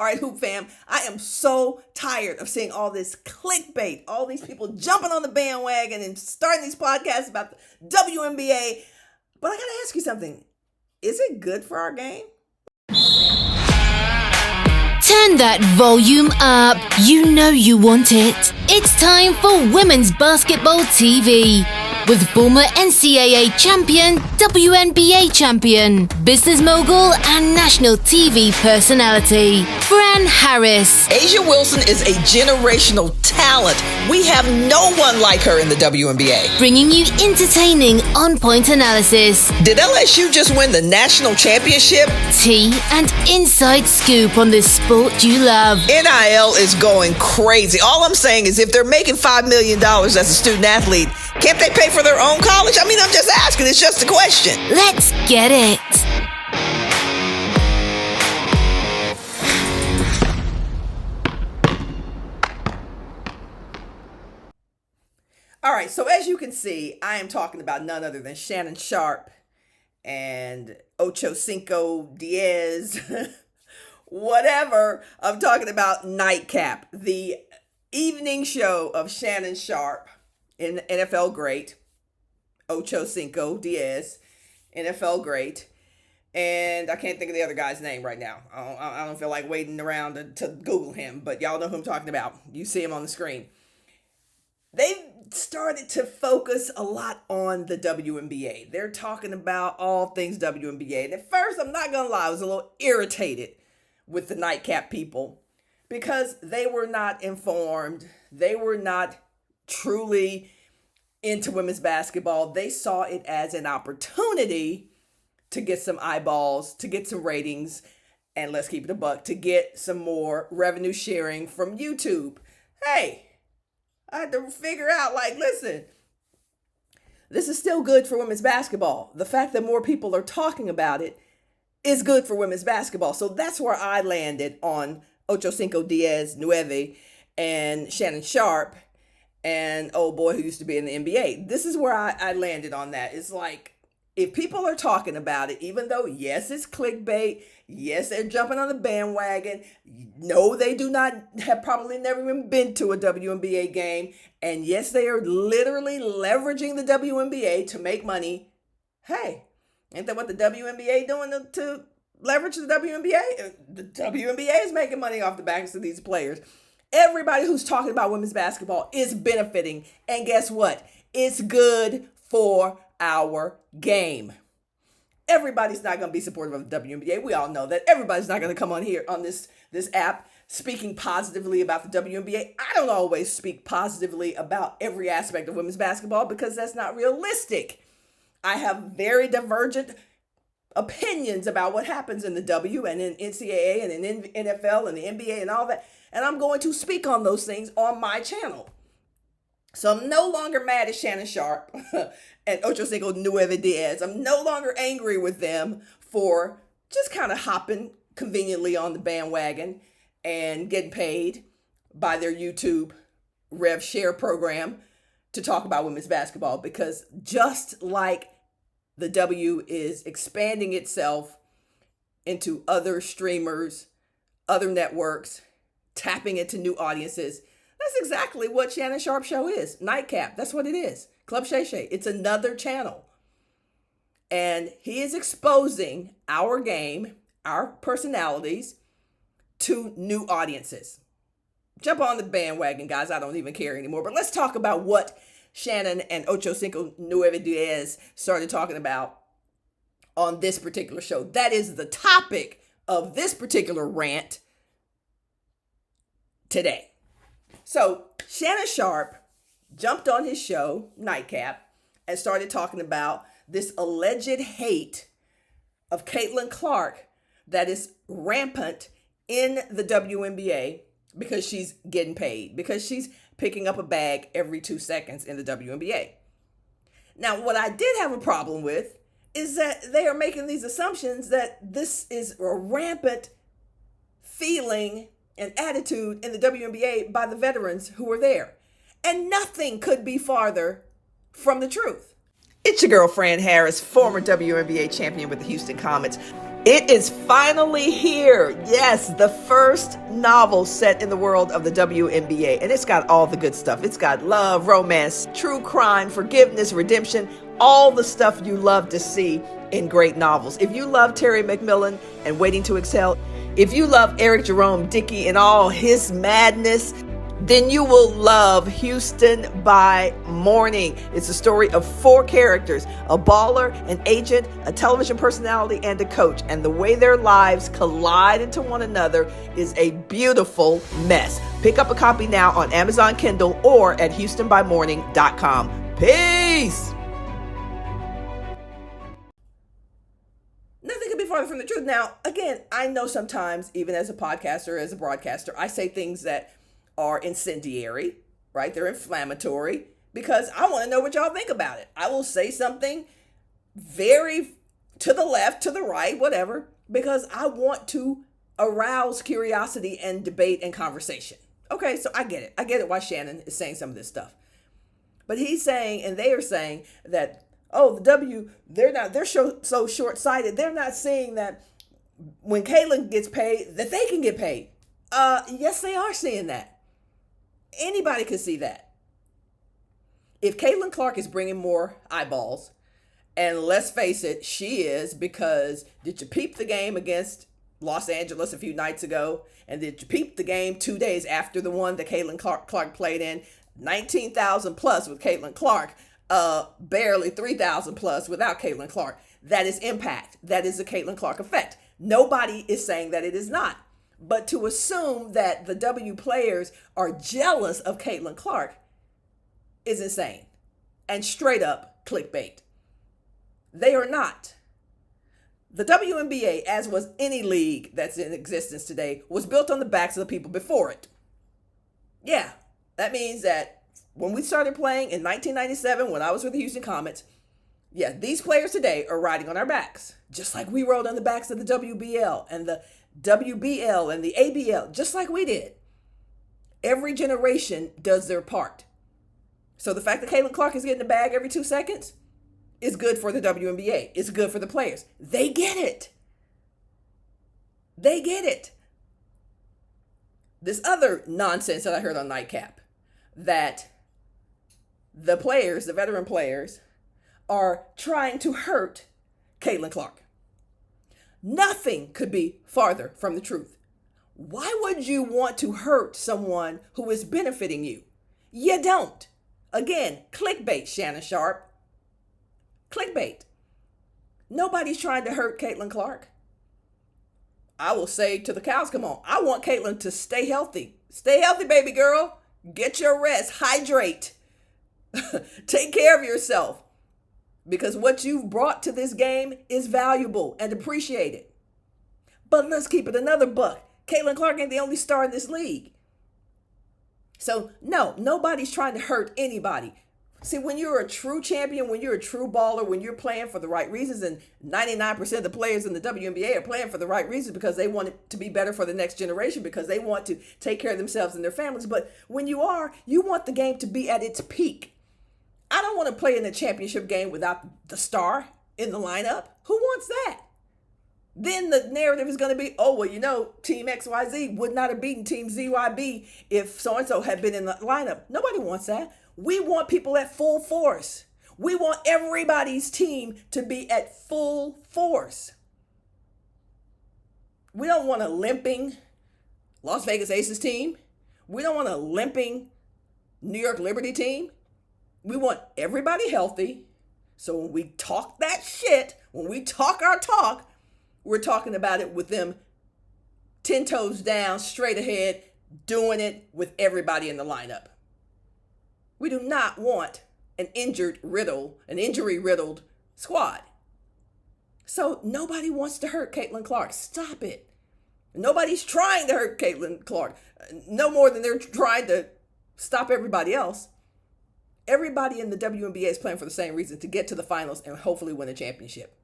All right, Hoop fam, I am so tired of seeing all this clickbait, all these people jumping on the bandwagon and starting these podcasts about the WNBA. But I gotta ask you something. Is it good for our game? Turn that volume up. You know you want it. It's time for Women's Basketball TV. With former NCAA champion, WNBA champion, business mogul, and national TV personality, Fran Harris. A'ja Wilson is a generational talent. We have no one like her in the WNBA. Bringing you entertaining, on-point analysis. Did LSU just win the national championship? Tea and inside scoop on this sport you love. NIL is going crazy. All I'm saying is if they're making $5 million as a student athlete, can't they pay for their own college? I mean, I'm just asking. It's just a question. Let's get it. All right, so as you can see, I am talking about none other than Shannon Sharpe and Ocho Cinco Diaz, whatever. I'm talking about Nightcap, the evening show of Shannon Sharpe, in NFL great, Ocho Cinco Diaz, NFL great, and I can't think of the other guy's name right now. I don't feel like waiting around to Google him, but y'all know who I'm talking about. You see him on the screen. They've started to focus a lot on the WNBA. They're talking about all things WNBA. And at first, I'm not going to lie, I was a little irritated with the Nightcap people because they were not informed. They were not truly into women's basketball. They saw it as an opportunity to get some eyeballs, to get some ratings, and let's keep it a buck, to get some more revenue sharing from YouTube. Hey, I had to figure out, listen, this is still good for women's basketball. The fact that more people are talking about it is good for women's basketball. So that's where I landed on Ocho Cinco Diaz Nueve and Shannon Sharpe and old boy who used to be in the NBA. This is where I landed on that. It's like, if people are talking about it, even though, yes, it's clickbait, yes, they're jumping on the bandwagon, no, they do not have probably never even been to a WNBA game, and yes, they are literally leveraging the WNBA to make money. Hey, ain't that what the WNBA doing to leverage the WNBA? The WNBA is making money off the backs of these players. Everybody who's talking about women's basketball is benefiting. And guess what? It's good for our game. Everybody's not going to be supportive of the WNBA. We all know that. Everybody's not going to come on here on this app speaking positively about the WNBA. I don't always speak positively about every aspect of women's basketball because that's not realistic. I have very divergent opinions about what happens in the W and in NCAA and in NFL and the NBA and all that. And I'm going to speak on those things on my channel. So I'm no longer mad at Shannon Sharpe and Ocho Cinco Nueve Diaz. I'm no longer angry with them for just kind of hopping conveniently on the bandwagon and getting paid by their YouTube Rev Share program to talk about women's basketball. Because just like the W is expanding itself into other streamers, other networks, tapping into new audiences, that's exactly what Shannon Sharpe show is. Nightcap, that's what it is. Club Shay Shay, it's another channel. And he is exposing our game, our personalities, to new audiences. Jump on the bandwagon, guys. I don't even care anymore. But let's talk about what Shannon and Ocho Cinco Nueve Diaz started talking about on this particular show. That is the topic of this particular rant today. So Shannon Sharpe jumped on his show, Nightcap, and started talking about this alleged hate of Caitlin Clark that is rampant in the WNBA because she's getting paid, because she's picking up a bag every 2 seconds in the WNBA. Now, what I did have a problem with is that they are making these assumptions that this is a rampant feeling and attitude in the WNBA by the veterans who were there. And nothing could be farther from the truth. It's your girl, Fran Harris, former WNBA champion with the Houston Comets. It is finally here. Yes, the first novel set in the world of the WNBA. And it's got all the good stuff. It's got love, romance, true crime, forgiveness, redemption, all the stuff you love to see in great novels. If you love Terry McMillan and Waiting to Exhale, if you love Eric Jerome Dickey and all his madness, then you will love Houston by Morning. It's a story of 4 characters, a baller, an agent, a television personality, and a coach. And the way their lives collide into one another is a beautiful mess. Pick up a copy now on Amazon Kindle or at HoustonByMorning.com. Peace! Nothing could be farther from the truth. Now, again, I know sometimes, even as a podcaster, as a broadcaster, I say things that are incendiary, right? They're inflammatory because I want to know what y'all think about it. I will say something very to the left, to the right, whatever, because I want to arouse curiosity and debate and conversation. Okay, so I get it. I get it why Shannon is saying some of this stuff. But he's saying, and they are saying that, oh, they're so short-sighted. They're not seeing that when Caitlin gets paid, that they can get paid. Yes, they are seeing that. Anybody can see that. If Caitlin Clark is bringing more eyeballs, and let's face it, she is, because did you peep the game against Los Angeles a few nights ago? And did you peep the game 2 days after the one that Caitlin Clark played in? 19,000 plus with Caitlin Clark, barely 3,000 plus without Caitlin Clark. That is impact. That is the Caitlin Clark effect. Nobody is saying that it is not. But to assume that the W players are jealous of Caitlin Clark is insane and straight up clickbait. They are not. The WNBA, as was any league that's in existence today, was built on the backs of the people before it. Yeah, that means that when we started playing in 1997, when I was with the Houston Comets, yeah, these players today are riding on our backs, just like we rode on the backs of the WBL and the WBL and the ABL, just like we did. Every generation does their part. So the fact that Caitlin Clark is getting the bag every 2 seconds is good for the WNBA. It's good for the players. They get it. They get it. This other nonsense that I heard on Nightcap, that the players, the veteran players, are trying to hurt Caitlin Clark. Nothing could be farther from the truth. Why would you want to hurt someone who is benefiting you? You don't. Again, clickbait, Shannon Sharpe. Clickbait. Nobody's trying to hurt Caitlin Clark. I will say to the cows come on, I want Caitlin to stay healthy. Stay healthy, baby girl. Get your rest. Hydrate. Take care of yourself. Because what you've brought to this game is valuable and appreciated. But let's keep it another buck. Caitlin Clark ain't the only star in this league. So no, nobody's trying to hurt anybody. See, when you're a true champion, when you're a true baller, when you're playing for the right reasons, and 99% of the players in the WNBA are playing for the right reasons because they want it to be better for the next generation, because they want to take care of themselves and their families. But when you want the game to be at its peak. I don't want to play in a championship game without the star in the lineup. Who wants that? Then the narrative is going to be, oh, well, Team XYZ would not have beaten Team ZYB if so-and-so had been in the lineup. Nobody wants that. We want people at full force. We want everybody's team to be at full force. We don't want a limping Las Vegas Aces team. We don't want a limping New York Liberty team. We want everybody healthy. So when we talk that shit, when we talk our talk, we're talking about it with them 10 toes down, straight ahead, doing it with everybody in the lineup. We do not want an injury-riddled squad. So nobody wants to hurt Caitlin Clark. Stop it. Nobody's trying to hurt Caitlin Clark. No more than they're trying to stop everybody else. Everybody in the WNBA is playing for the same reason, to get to the finals and hopefully win a championship.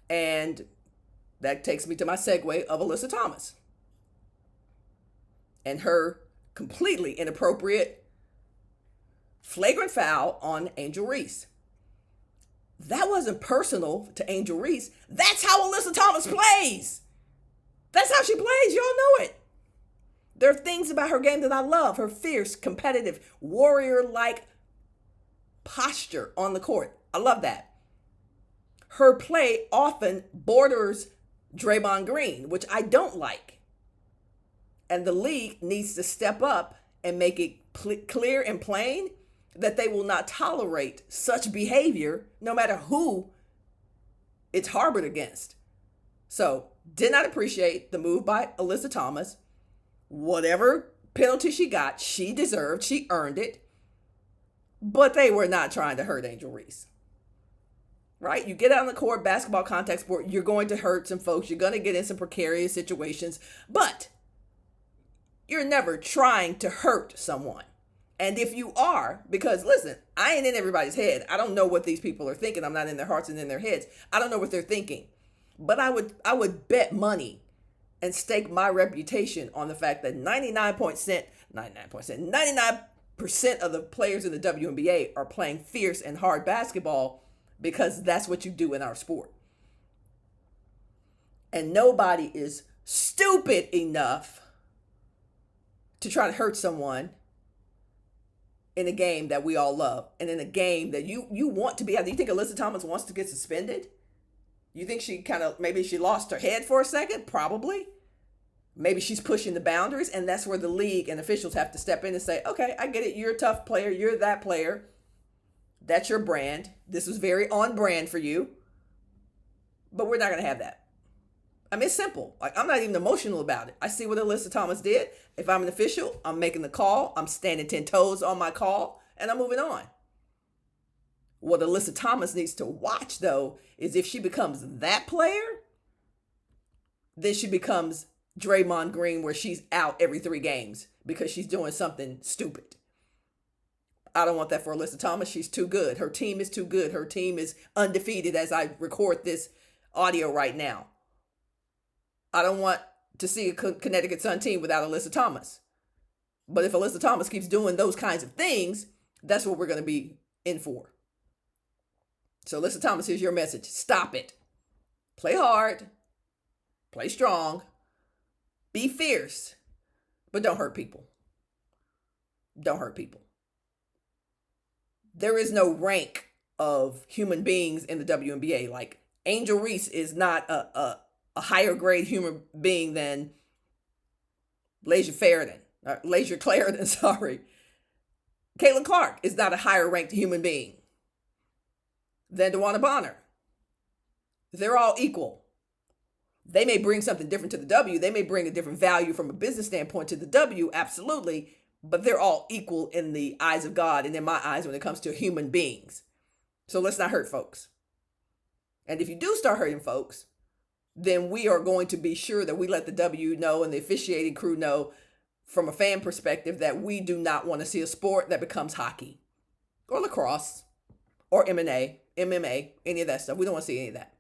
And that takes me to my segue of Alyssa Thomas and her completely inappropriate flagrant foul on Angel Reese. that wasn't personal to Angel Reese. That's how Alyssa Thomas plays. That's how she plays. Y'all know it. There are things about her game that I love. Her fierce, competitive, warrior-like posture on the court. I love that. Her play often borders Draymond Green, which I don't like. And the league needs to step up and make it clear and plain that they will not tolerate such behavior no matter who it's harbored against. So, did not appreciate the move by Alyssa Thomas. Whatever penalty she got, she deserved, she earned it. But they were not trying to hurt Angel Reese. Right? You get out on the court, basketball contact sport, you're going to hurt some folks. You're going to get in some precarious situations. But you're never trying to hurt someone. And if you are, because listen, I ain't in everybody's head. I don't know what these people are thinking. I'm not in their hearts and in their heads. I don't know what they're thinking. But I would bet money and stake my reputation on the fact that 99% of the players in the WNBA are playing fierce and hard basketball because that's what you do in our sport. And nobody is stupid enough to try to hurt someone in a game that we all love and in a game that you want to be at. Do you think Alyssa Thomas wants to get suspended? You think she maybe she lost her head for a second? Probably. Maybe she's pushing the boundaries, and that's where the league and officials have to step in and say, okay, I get it. You're a tough player. You're that player. That's your brand. This was very on brand for you. But we're not going to have that. I mean, it's simple. Like, I'm not even emotional about it. I see what Alyssa Thomas did. If I'm an official, I'm making the call. I'm standing 10 toes on my call, and I'm moving on. What Alyssa Thomas needs to watch, though, is if she becomes that player, then she becomes Draymond Green, where she's out every 3 games because she's doing something stupid. I don't want that for Alyssa Thomas. She's too good. Her team is too good. Her team is undefeated as I record this audio right now. I don't want to see a Connecticut Sun team without Alyssa Thomas. But if Alyssa Thomas keeps doing those kinds of things, that's what we're going to be in for. So Alyssa Thomas, here's your message. Stop it. Play hard. Play strong. Be fierce. But don't hurt people. Don't hurt people. There is no rank of human beings in the WNBA. Like, Angel Reese is not a higher grade human being than Lasia Clarendon, sorry. Caitlin Clark is not a higher ranked human being than DeWanna Bonner. They're all equal. They may bring something different to the W. They may bring a different value from a business standpoint to the W, absolutely. But they're all equal in the eyes of God and in my eyes when it comes to human beings. So let's not hurt folks. And if you do start hurting folks, then we are going to be sure that we let the W know and the officiating crew know from a fan perspective that we do not want to see a sport that becomes hockey or lacrosse or MMA, any of that stuff. We don't want to see any of that.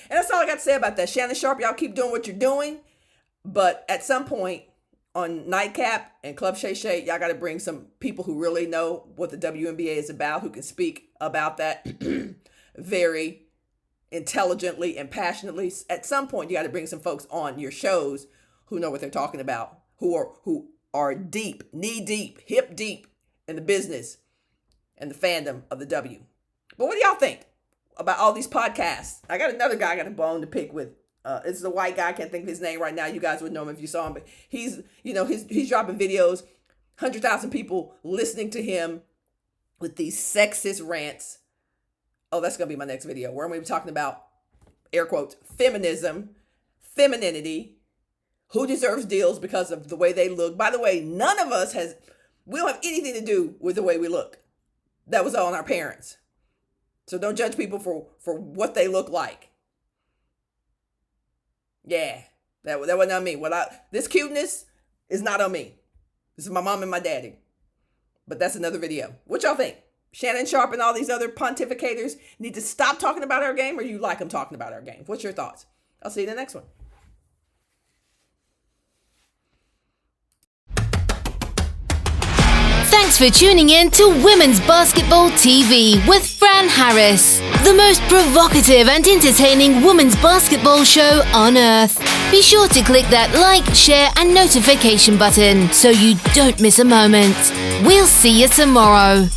And that's all I got to say about that. Shannon Sharpe, y'all keep doing what you're doing. But at some point on Nightcap and Club Shay Shay, y'all got to bring some people who really know what the WNBA is about, who can speak about that very intelligently and passionately. At some point, you got to bring some folks on your shows who know what they're talking about, who are deep, knee deep, hip deep in the business and the fandom of the W. But what do y'all think about all these podcasts? I got another guy I got a bone to pick with. It's the white guy. I can't think of his name right now. You guys would know him if you saw him. But he's dropping videos, 100,000 people listening to him with these sexist rants. Oh, that's going to be my next video where I'm going to be talking about, air quotes, feminism, femininity, who deserves deals because of the way they look. By the way, none of us we don't have anything to do with the way we look. That was all on our parents. So don't judge people for what they look like. Yeah, that wasn't on me. This cuteness is not on me. This is my mom and my daddy. But that's another video. What y'all think? Shannon Sharpe and all these other pontificators need to stop talking about our game, or you like them talking about our game? What's your thoughts? I'll see you in the next one. Thanks for tuning in to Women's Basketball TV with Fran Harris. the most provocative and entertaining women's basketball show on earth. Be sure to click that like, share and notification button so you don't miss a moment. We'll see you tomorrow.